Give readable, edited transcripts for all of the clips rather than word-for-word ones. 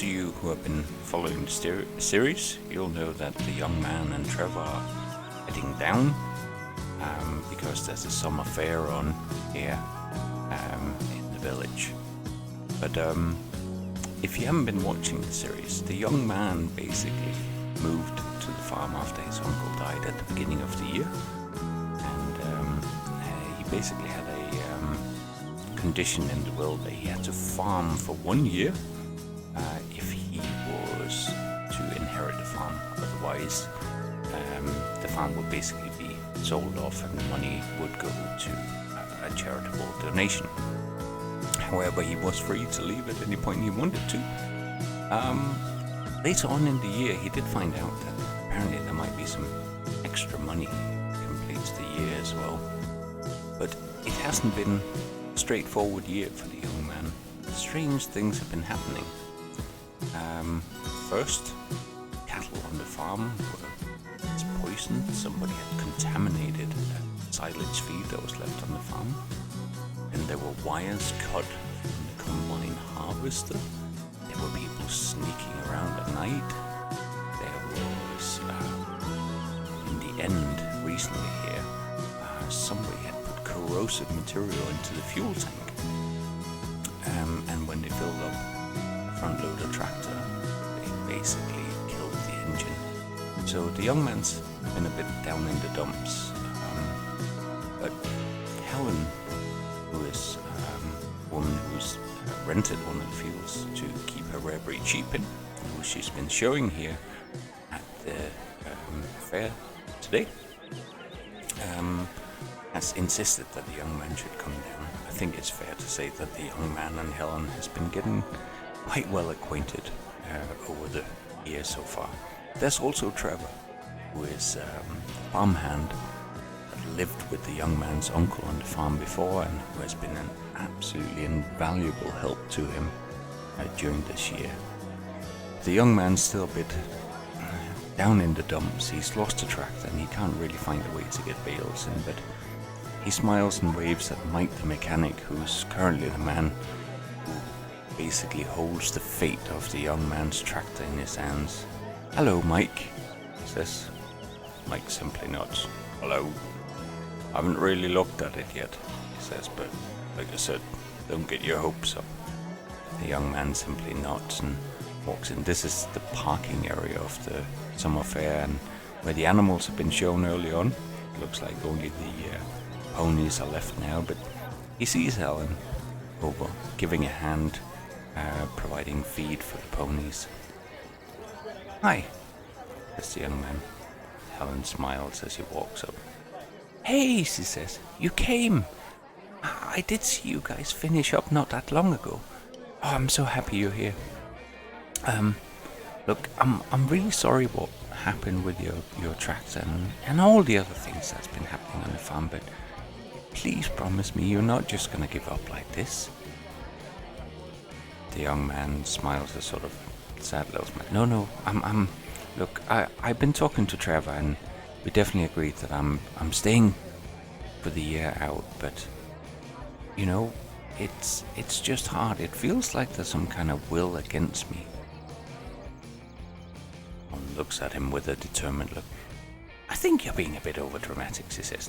of you who have been following the series, you'll know that the young man and Trevor are heading down because there's a summer fair on here in the village. But if you haven't been watching the series, the young man basically moved to the farm after his uncle died at the beginning of the year, and he basically had a condition in the will that he had to farm for 1 year if he was to inherit the farm. Otherwise, the farm would basically be sold off and the money would go to a charitable donation. However, he was free to leave at any point he wanted to. Later on in the year, he did find out that apparently there might be some extra money completes the year as well. But it hasn't been a straightforward year for the young man. Strange things have been happening. First, cattle on the farm were poisoned. Somebody had contaminated a silage feed that was left on the farm. And there were wires cut from the combine harvester. There were people sneaking around at night. There was, in the end, recently here, somebody had put corrosive material into the fuel tank. And when they filled up a front loader tractor, they basically killed the engine. So the young man's been a bit down in the dumps. But Helen, who is a woman who's rented one of the fields to keep her rare breed sheep in, who she's been showing here at the fair today, has insisted that the young man should come down. I think it's fair to say that the young man and Helen has been getting quite well acquainted over the years so far. There's also Trevor, who is a farmhand that lived with the young man's uncle on the farm before and who has been an absolutely invaluable help to him during this year. The young man's still a bit down in the dumps. He's lost the tractor and he can't really find a way to get bales in, but he smiles and waves at Mike the mechanic, who's currently the man who basically holds the fate of the young man's tractor in his hands. "Hello, Mike," he says. Mike simply nods. "Hello. I haven't really looked at it yet," he says, "but like I said, don't get your hopes up." The young man simply nods and walks in. This is the parking area of the summer fair, and where the animals have been shown early on. It looks like only the ponies are left now, but he sees Helen over, giving a hand, providing feed for the ponies. "Hi," says the young man. Helen smiles as he walks up. "Hey," she says, "you came. I did see you guys finish up not that long ago. Oh, I'm so happy you're here. Look, I'm really sorry what happened with your tractor and all the other things that's been happening on the farm, but please promise me you're not just gonna give up like this." The young man smiles a sort of sad little smile. No, look, I've been talking to Trevor and we definitely agreed that I'm staying for the year out, but you know, it's just hard. It feels like there's some kind of will against me. One looks at him with a determined look. "I think you're being a bit overdramatic," she says.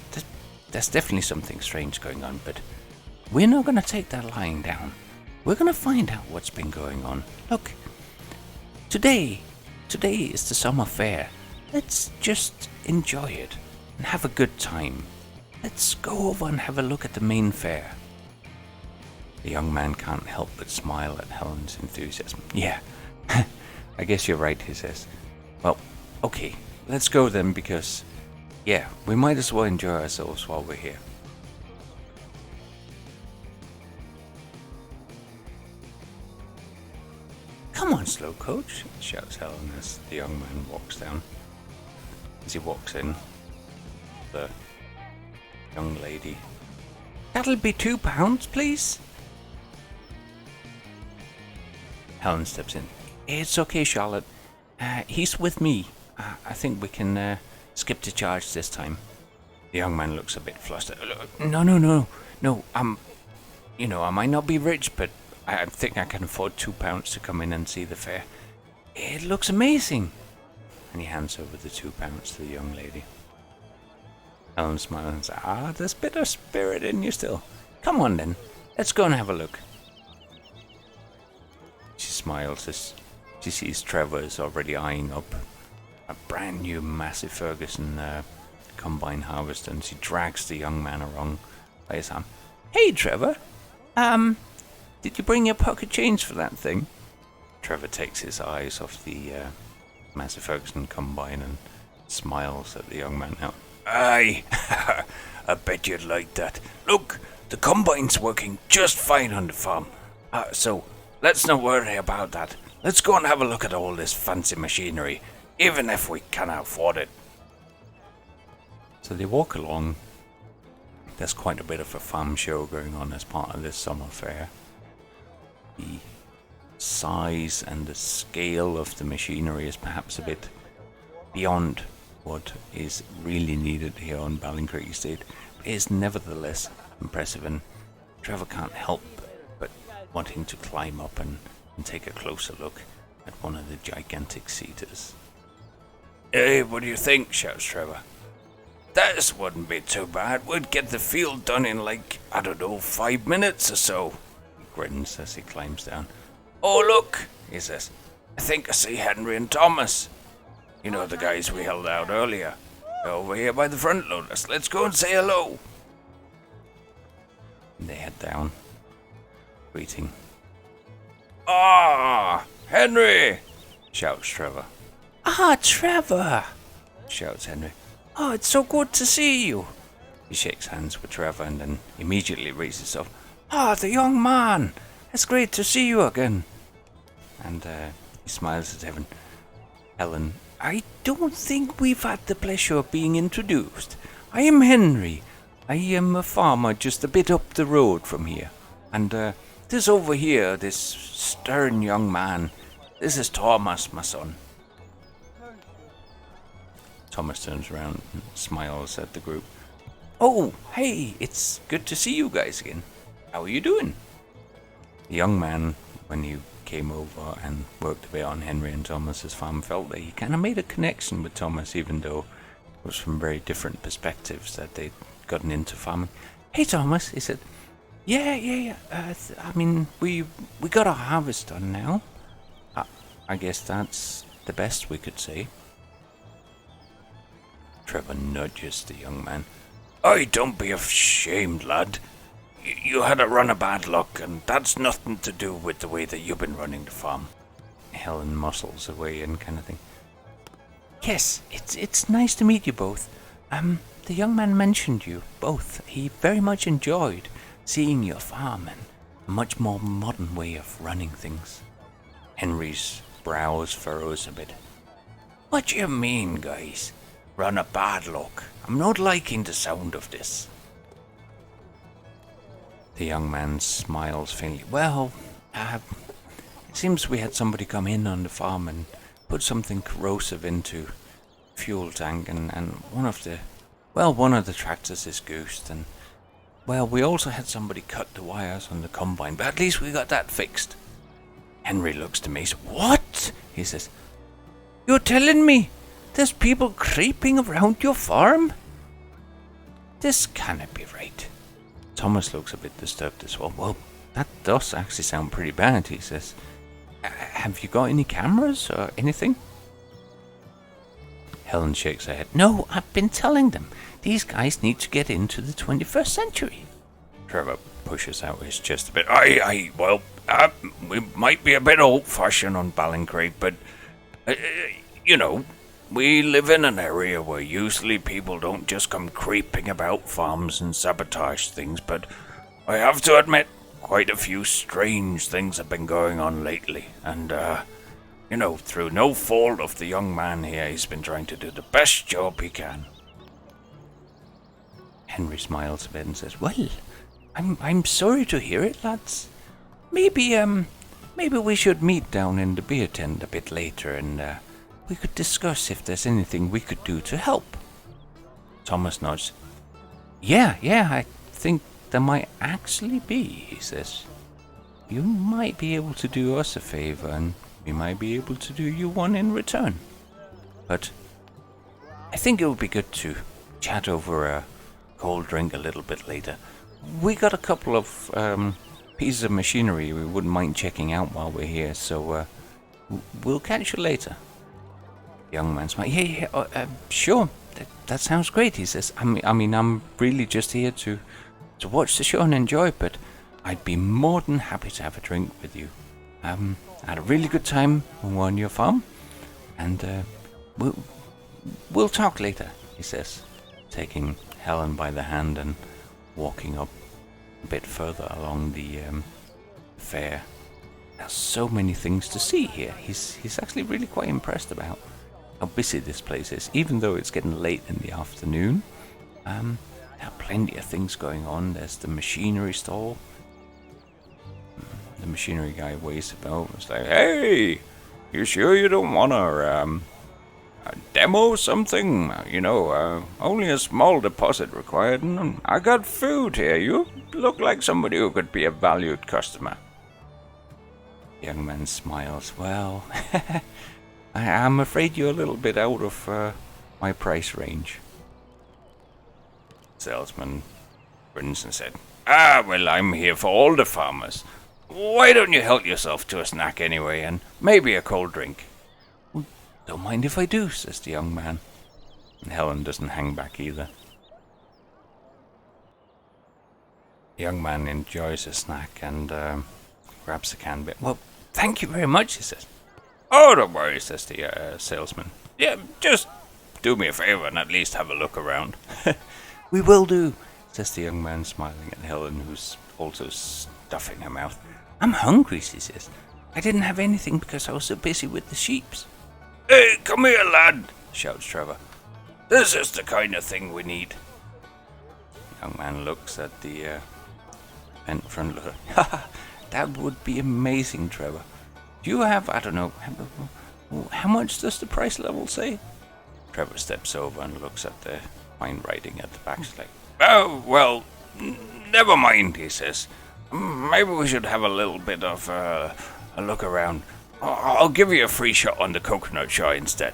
There's definitely something strange going on, but we're not gonna take that lying down. We're gonna find out what's been going on. Look, today is the summer fair. Let's just enjoy it and have a good time. Let's go over and have a look at the main fair." The young man can't help but smile at Helen's enthusiasm. "Yeah, I guess you're right," he says. "Well, okay, let's go then, because, yeah, we might as well enjoy ourselves while we're here." "Come on, slow coach," shouts Helen as the young man walks down. As he walks in, the young lady, "That'll be £2, please." Helen steps in. "It's okay, Charlotte. He's with me. I think we can skip the charge this time." The young man looks a bit flustered. No. I might not be rich, but I think I can afford £2 to come in and see the fair. It looks amazing. And he hands over the £2 to the young lady. Helen smiles and says, there's a bit of spirit in you still. Come on then, let's go and have a look. She smiles as she sees Trevor is already eyeing up a brand new Massey Ferguson combine harvester, and she drags the young man along by his arm. Hey Trevor, did you bring your pocket change for that thing? Trevor takes his eyes off the Massey Ferguson combine and smiles at the young man. Now, aye, I bet you'd like that. Look, the combine's working just fine on the farm. So, let's not worry about that. Let's go and have a look at all this fancy machinery, even if we cannot afford it. So they walk along. There's quite a bit of a farm show going on as part of this summer fair. The size and the scale of the machinery is perhaps a bit beyond what is really needed here on BallinCraig Estate. It is nevertheless impressive, and Trevor can't help but wanting to climb up and take a closer look at one of the gigantic cedars. Hey, what do you think? Shouts Trevor. This wouldn't be too bad. We'd get the field done in 5 minutes or so. He grins as he climbs down. Oh, look, he says. I think I see Henry and Thomas. You know, the guys we held out earlier. They're over here by the front loaders. Let's go and say hello. And they head down, greeting. Henry! Shouts Trevor. Trevor! Shouts Henry. It's so good to see you. He shakes hands with Trevor and then immediately raises up. The young man! It's great to see you again. And he smiles at Helen. I don't think we've had the pleasure of being introduced. I am Henry. I am a farmer just a bit up the road from here. And this over here, this stern young man, this is Thomas, my son. Thomas turns around and smiles at the group. Oh, hey, it's good to see you guys again. How are you doing? The young man, when he came over and worked a bit on Henry and Thomas's farm, felt that he kind of made a connection with Thomas, even though it was from very different perspectives that they'd gotten into farming. Hey, Thomas, he said. Yeah. I mean, we got our harvest done now. I guess that's the best we could say. Trevor nudges the young man. Don't be ashamed, lad. You had a run of bad luck, and that's nothing to do with the way that you've been running the farm. Helen muscles away and kind of thing. Yes, it's nice to meet you both. The young man mentioned you both. He very much enjoyed seeing your farm and a much more modern way of running things. Henry's brows furrows a bit. What do you mean, guys? Run a bad luck. I'm not liking the sound of this. The young man smiles faintly. Well, it seems we had somebody come in on the farm and put something corrosive into fuel tank, and one of the tractors is goosed, and we also had somebody cut the wires on the combine, but at least we got that fixed. Henry looks to me. What? He says. You're telling me there's people creeping around your farm? This cannot be right. Thomas looks a bit disturbed as well. Well, that does actually sound pretty bad, he says. Have you got any cameras or anything? Helen shakes her head. No, I've been telling them. These guys need to get into the 21st century. Trevor pushes out his chest a bit. We might be a bit old-fashioned on BallinCraig, but, we live in an area where usually people don't just come creeping about farms and sabotage things, but I have to admit, quite a few strange things have been going on lately, and, through no fault of the young man here, he's been trying to do the best job he can. Henry smiles a bit and says, well, I'm sorry to hear it, lads. Maybe we should meet down in the beer tent a bit later, and, we could discuss if there's anything we could do to help. Thomas nods. Yeah, I think there might actually be, he says. you might be able to do us a favor, and we might be able to do you one in return. But I think it would be good to chat over a cold drink a little bit later. We got a couple of pieces of machinery we wouldn't mind checking out while we're here, so we'll catch you later. The young man smiled. Yeah, sure. That sounds great, he says. I mean, I'm really just here to watch the show and enjoy it, but I'd be more than happy to have a drink with you. I had a really good time when we were on your farm, and we'll talk later, he says, taking Helen by the hand and walking up a bit further along the Fayre. There's so many things to see here. He's actually really quite impressed about how busy this place is, even though it's getting late in the afternoon. There are plenty of things going on. There's the machinery stall. The machinery guy waves about. It's like, hey, you sure you don't want to demo something? You know, only a small deposit required, and I got food here. You look like somebody who could be a valued customer. The young man smiles. Well, I'm afraid you're a little bit out of my price range. Salesman grins and said, well, I'm here for all the farmers. Why don't you help yourself to a snack anyway, and maybe a cold drink? Don't mind if I do, says the young man. And Helen doesn't hang back either. The young man enjoys a snack and grabs a can bit. Well, thank you very much, he says. Oh, don't worry, says the salesman. Yeah, just do me a favor and at least have a look around. We will do, says the young man, smiling at Helen, who's also stuffing her mouth. I'm hungry, she says. I didn't have anything because I was so busy with the sheeps. Hey, come here, lad, shouts Trevor. This is the kind of thing we need. The young man looks at the bent front loader. That would be amazing, Trevor. Do you have, I don't know, how much does the price level say? Trevor steps over and looks at the fine writing at the back. He's like, oh, well, never mind, he says. Maybe we should have a little bit of a look around. I'll give you a free shot on the coconut shy instead.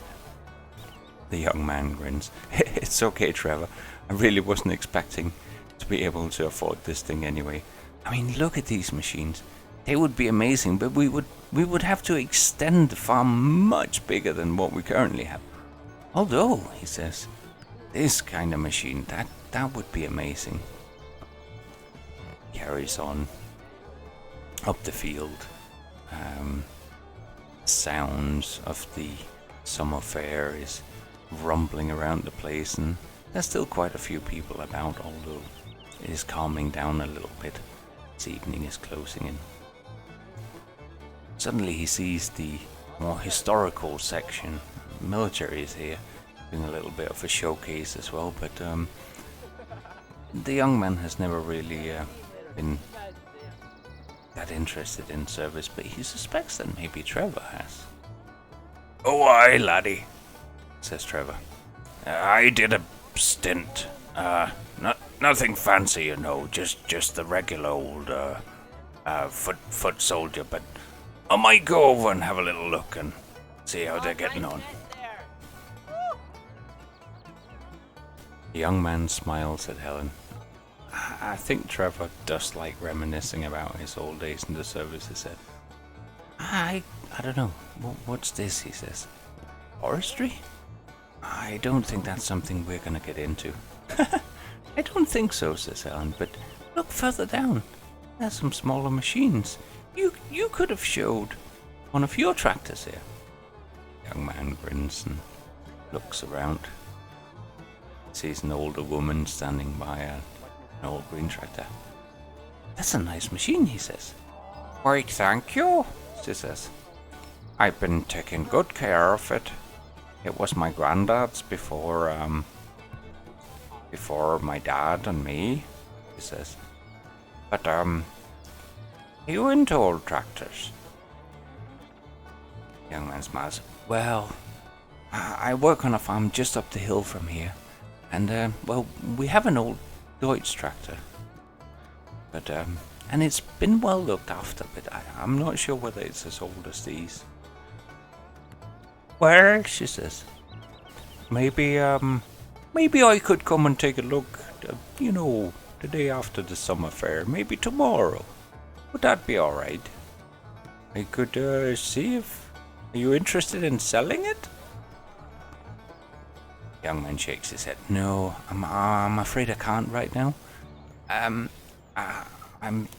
The young man grins. It's okay, Trevor. I really wasn't expecting to be able to afford this thing anyway. I mean, look at these machines. They would be amazing, but we would have to extend the farm much bigger than what we currently have. Although, he says, this kind of machine, that would be amazing. Carries on up the field. Sounds of the summer fair is rumbling around the place, and there's still quite a few people about, although it is calming down a little bit as evening is closing in. Suddenly he sees the more historical section. The military is here, doing a little bit of a showcase as well, but the young man has never really been that interested in service, but he suspects that maybe Trevor has. Oh, aye, laddie, says Trevor. I did a stint. Nothing fancy, you know, just the regular old foot soldier, but I might go over and have a little look and see how they're getting on. The young man smiles at Helen. I think Trevor does like reminiscing about his old days in the service, he said. I don't know. What's this, he says. Forestry? I don't think that's something we're going to get into. I don't think so, says Helen, but look further down. There's some smaller machines. You could have showed one of your tractors here. The young man grins and looks around. Sees an older woman standing by an old green tractor. That's a nice machine, he says. Why, thank you, she says. I've been taking good care of it. It was my granddad's before my dad and me, he says. But, you into old tractors? The young man smiles. Well, I work on a farm just up the hill from here. And, well, we have an old Deutsch tractor. But, and it's been well looked after, but I'm not sure whether it's as old as these. Well, she says, maybe I could come and take a look, the day after the summer fair, maybe tomorrow. Would that be alright? I could see if... Are you interested in selling it? The young man shakes his head. No, I'm afraid I can't right now. I'm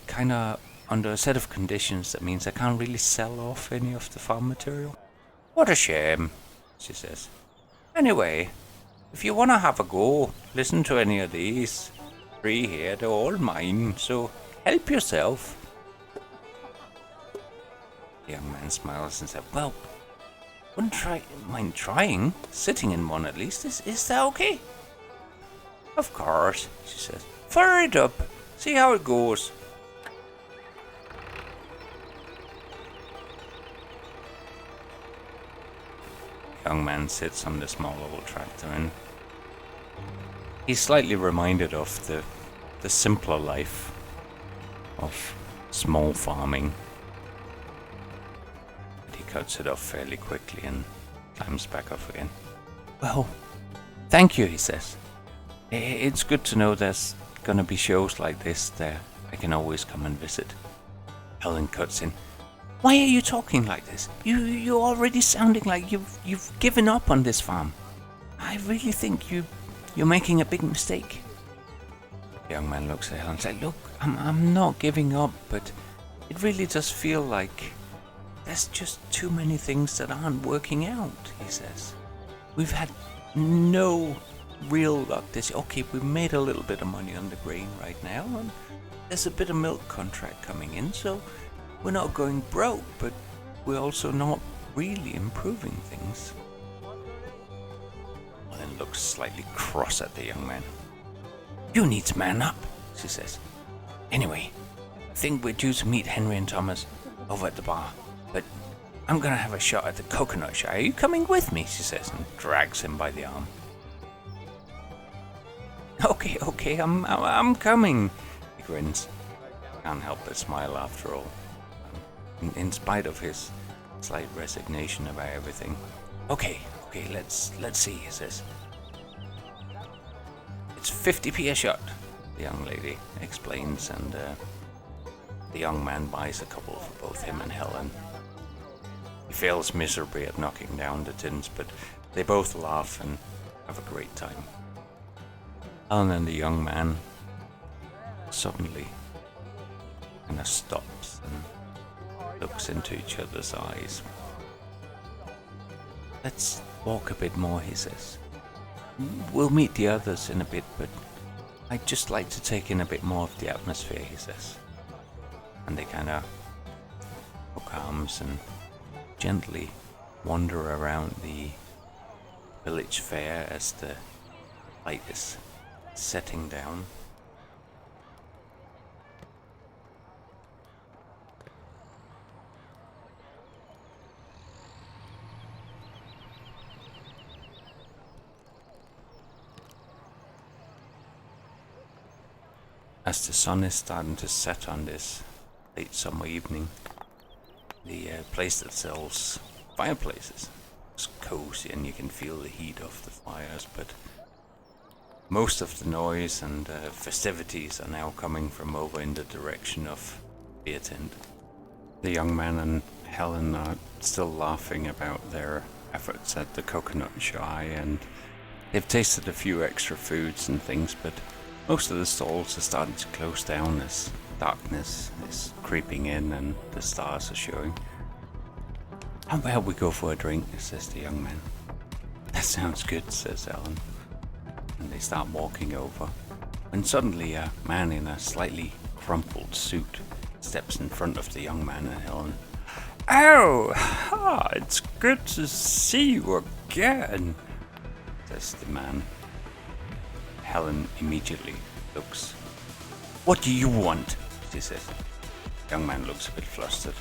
kinda under a set of conditions that means I can't really sell off any of the farm material. What a shame, she says. Anyway, if you wanna have a go, listen to any of these. 3 here, they're all mine, so help yourself. The young man smiles and says, well, wouldn't mind trying, sitting in one at least. Is that okay? Of course, she says. Fire it up, see how it goes. The young man sits on the small old tractor and he's slightly reminded of the simpler life of small farming. But he cuts it off fairly quickly and climbs back up again. Well, thank you, he says. It's good to know there's gonna be shows like this that I can always come and visit. Helen cuts in. Why are you talking like this? You're already sounding like you've given up on this farm. I really think you're making a big mistake. The young man looks at Helen and says, look, I'm not giving up, but it really does feel like there's just too many things that aren't working out, he says. We've had no real luck this year. Okay, we made a little bit of money on the grain right now, and there's a bit of milk contract coming in, so we're not going broke, but we're also not really improving things. Helen looks slightly cross at the young man. You need to man up, she says. Anyway, I think we're due to meet Henry and Thomas over at the bar, but I'm gonna have a shot at the coconut shy. Are you coming with me? She says, and drags him by the arm. Okay, I'm coming. He grins. Can't help but smile after all, in spite of his slight resignation about everything. Okay, let's see, he says. It's 50p a shot, the young lady explains, and the young man buys a couple for both him and Helen. He fails miserably at knocking down the tins, but they both laugh and have a great time. Helen and the young man suddenly kind of stops and looks into each other's eyes. Let's walk a bit more, he says. We'll meet the others in a bit, but I'd just like to take in a bit more of the atmosphere, he says. And they kind of hook arms and gently wander around the village fair as the light is setting down. As the sun is starting to set on this late summer evening, the place that sells fireplaces is cozy and you can feel the heat of the fires, but most of the noise and festivities are now coming from over in the direction of beer tent. The young man and Helen are still laughing about their efforts at the coconut shy, and they've tasted a few extra foods and things, but most of the stalls are starting to close down as darkness is creeping in and the stars are showing. How about we go for a drink, says the young man. That sounds good, says Helen. And they start walking over, when suddenly a man in a slightly crumpled suit steps in front of the young man and Helen. Oh, it's good to see you again, says the man. Helen immediately looks. What do you want? She says. The young man looks a bit flustered.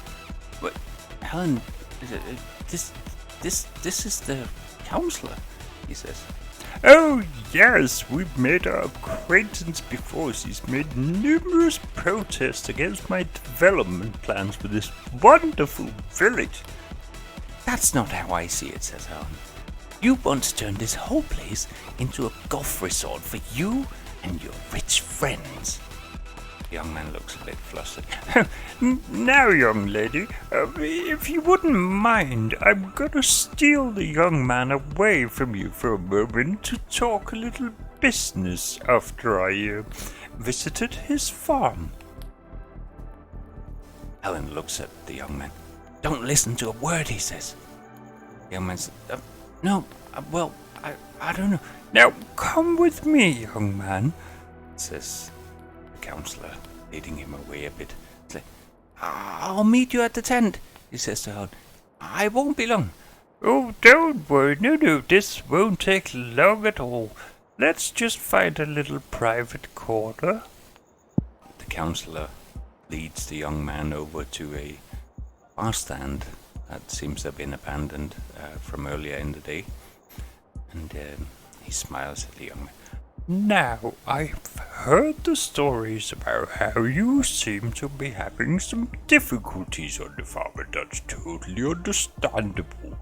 But Helen, this is the counselor, he says. Oh, yes, we've made our acquaintance before. She's made numerous protests against my development plans for this wonderful village. That's not how I see it, says Helen. You want to turn this whole place into a golf resort for you and your rich friends. The young man looks a bit flustered. Now, young lady, if you wouldn't mind, I'm gonna steal the young man away from you for a moment to talk a little business after I visited his farm. Helen looks at the young man. Don't listen to a word he says. The young man says, no, I don't know. Now, come with me, young man, says the counsellor, leading him away a bit. It's like, I'll meet you at the tent, he says to Helen. I won't be long. Oh, don't worry. No, this won't take long at all. Let's just find a little private corner. The counsellor leads the young man over to a bar stand that seems to have been abandoned from earlier in the day. And he smiles at the young man. Now, I've heard the stories about how you seem to be having some difficulties on the farm, and that's totally understandable.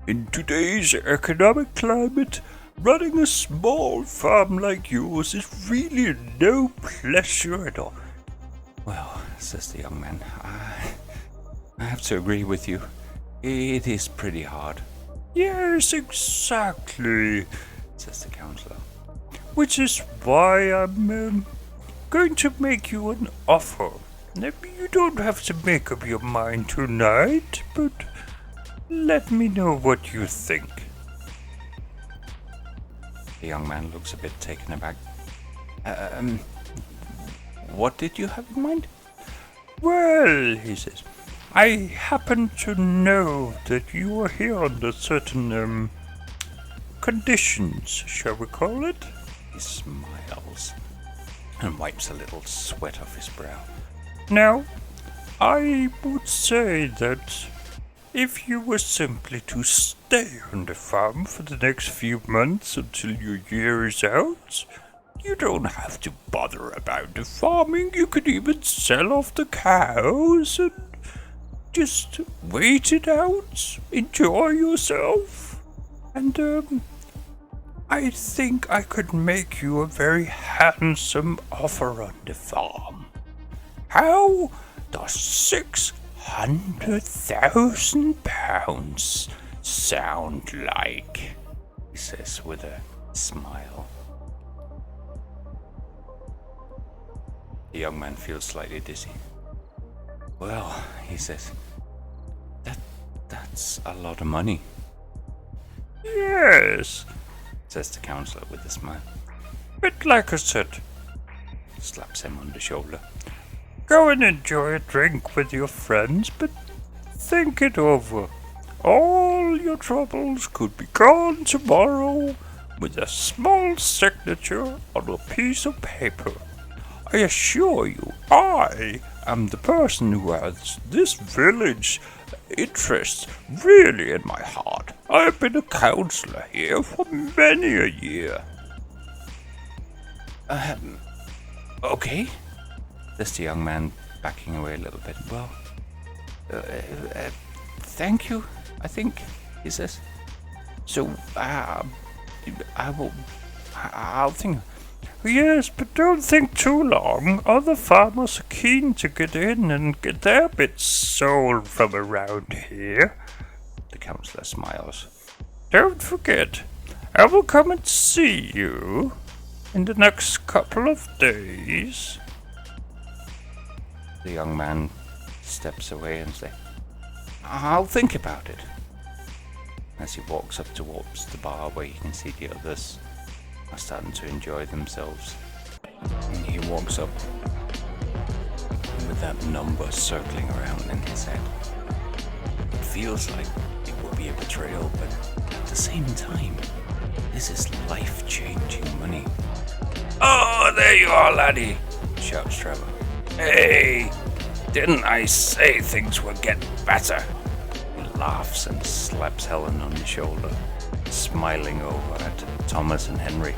In today's economic climate, running a small farm like yours is really no pleasure at all. Well, says the young man, I have to agree with you. It is pretty hard. Yes, exactly, says the counsellor. Which is why I'm going to make you an offer. Maybe you don't have to make up your mind tonight, but let me know what you think. The young man looks a bit taken aback. What did you have in mind? Well, he says, I happen to know that you are here under certain, conditions, shall we call it? He smiles and wipes a little sweat off his brow. Now, I would say that if you were simply to stay on the farm for the next few months until your year is out, you don't have to bother about the farming. You could even sell off the cows and just wait it out, enjoy yourself, and I think I could make you a very handsome offer on the farm. How does £600,000 sound like? He says with a smile. The young man feels slightly dizzy. Well, he says, that's a lot of money. Yes, says the counsellor with a smile. But like I said, slaps him on the shoulder. Go and enjoy a drink with your friends, but think it over. All your troubles could be gone tomorrow with a small signature on a piece of paper. I assure you, I am the person who has this village interest really in my heart. I have been a counsellor here for many a year. Okay, says the young man, backing away a little bit. Well, thank you, I think, he says. So, I'll think. Yes, but don't think too long. Other farmers are keen to get in and get their bits sold from around here. The counsellor smiles. Don't forget, I will come and see you in the next couple of days. The young man steps away and says, I'll think about it. As he walks up towards the bar where you can see the others are starting to enjoy themselves. And he walks up with that number circling around in his head. It feels like it will be a betrayal, but at the same time, this is life-changing money. Oh, there you are, laddie, shouts Trevor. Hey, didn't I say things would get better? He laughs and slaps Helen on the shoulder. smiling over at Thomas and Henry.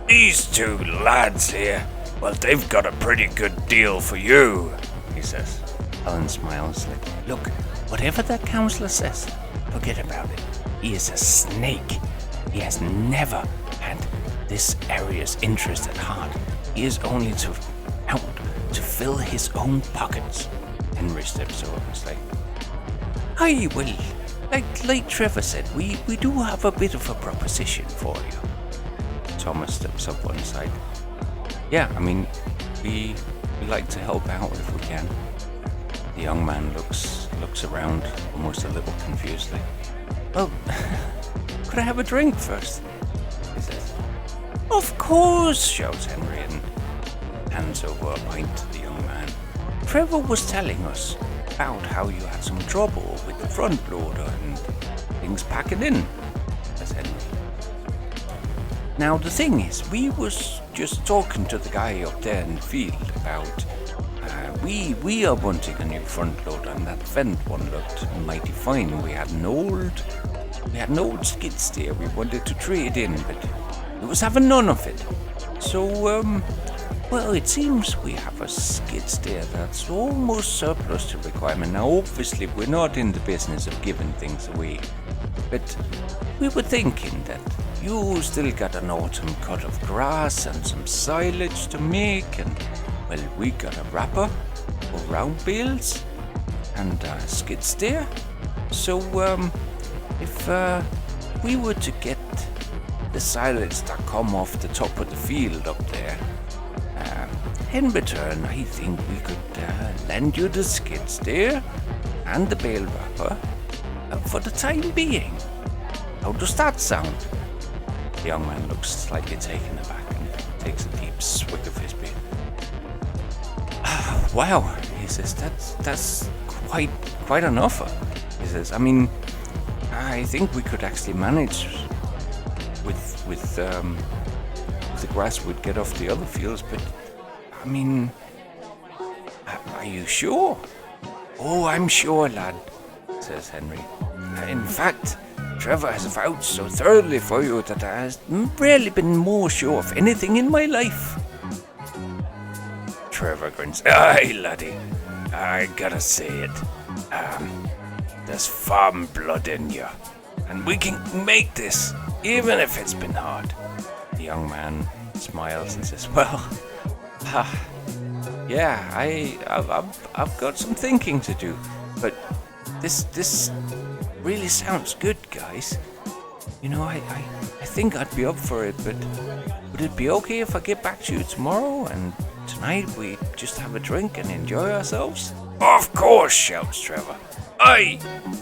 "These two lads here, well, they've got a pretty good deal for you," he says. Helen smiles like, "Look, whatever that counselor says, forget about it. He is a snake. He has never had this area's interest at heart. He is only out to fill his own pockets." Henry steps over and is like, "Aye, well, like Trevor said, we do have a bit of a proposition for you." Thomas steps up one side. "Yeah, I mean, we like to help out if we can." The young man looks around, almost a little confused, like, "Well, could I have a drink first?" he says. "Of course," shouts Henry and hands over a pint to the young man. "Trevor was telling us about how you had some trouble with the front loader and things packing in," says Henry. "Now the thing is, we was just talking to the guy up there in the field about we are wanting a new front loader, and that vent one looked mighty fine. We had an old skid steer we wanted to trade in, but we was having none of it. So well, it seems we have a skid steer that's almost surplus to requirement. Now, obviously, we're not in the business of giving things away, but we were thinking that you still got an autumn cut of grass and some silage to make, and, well, we got a wrapper or round bales and a skid steer. So, if we were to get the silage that come off the top of the field up there, in return, I think we could lend you the skid steer and the bale wrapper for the time being. How does that sound?" The young man looks slightly taken aback and takes a deep swig of his beer. "Wow," he says, that's quite an offer." He says, "I mean, I think we could actually manage with the grass we'd get off the other fields, but I mean, are you sure?" "Oh, I'm sure, lad," says Henry. "In fact, Trevor has vouched so thoroughly for you that I've rarely been more sure of anything in my life." Trevor grins. "Aye, laddie, I gotta say it. There's farm blood in you, and we can make this, even if it's been hard." The young man smiles and says, "Well, yeah, I've got some thinking to do, but this really sounds good, guys. You know, I think I'd be up for it, but would it be okay if I get back to you tomorrow, and tonight we just have a drink and enjoy ourselves?" "Of course," shouts Trevor. "Aye,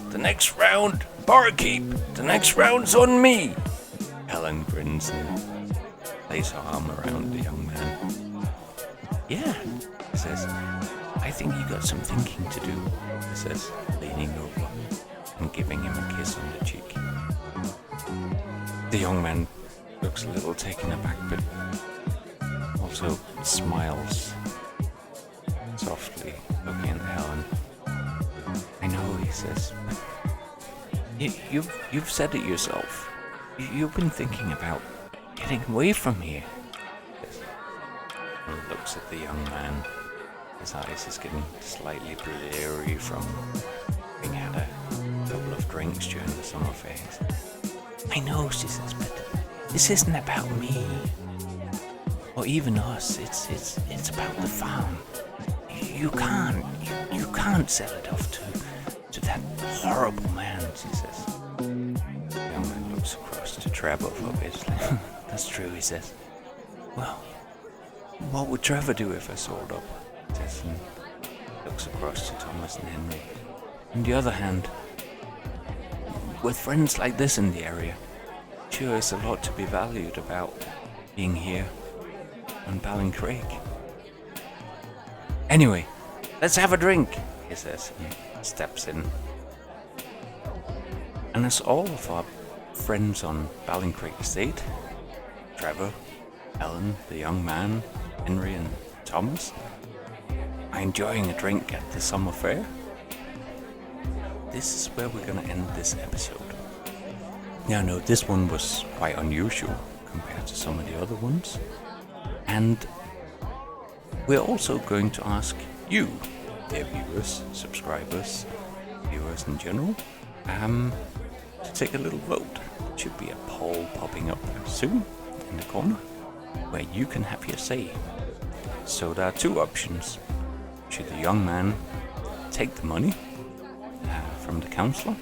the next round, barkeep, the next round's on me." Helen grins and lays her arm around the young man. "Yeah," he says, "I think you got some thinking to do," he says, leaning over and giving him a kiss on the cheek. The young man looks a little taken aback, but also smiles softly, looking at Helen. "I know," he says, but you've said it yourself. You've been thinking about getting away from here." He looks at the young man. His eyes is getting slightly bleary from having had a couple of drinks during the summer phase. "I know," she says, "but this isn't about me or even us. It's about the farm. You can't sell it off to that horrible man," she says. The young man looks across to Trevor for a bit. "That's true," he says. "Well, what would Trevor do if I sold up?" Tessin looks across to Thomas and Henry. "On the other hand, with friends like this in the area, sure is a lot to be valued about being here on BallinCraig. Anyway, let's have a drink," he says and steps in. And as all of our friends on BallinCraig Estate, Trevor, Helen, the young man, Henry and Thomas, are enjoying a drink at the summer fair, this is where we're going to end this episode. Now, no, this one was quite unusual compared to some of the other ones. And we're also going to ask you, dear viewers, subscribers, viewers in general, to take a little vote. There should be a poll popping up soon in the corner where you can have your say. So there are two options. Should the young man take the money from the councillor?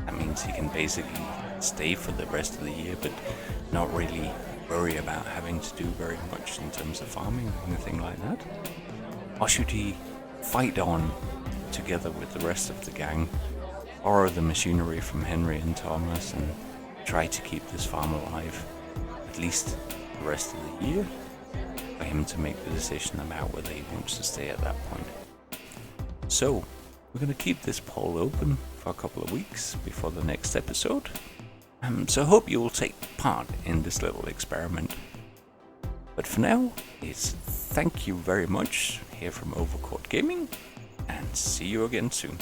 That means he can basically stay for the rest of the year, but not really worry about having to do very much in terms of farming or anything like that. Or should he fight on together with the rest of the gang, borrow the machinery from Henry and Thomas, and try to keep this farm alive at least the rest of the year, for him to make the decision about whether he wants to stay at that point. So we're going to keep this poll open for a couple of weeks before the next episode. So I hope you will take part in this little experiment. But for now, it's thank you very much here from Overcourt Gaming, and see you again soon.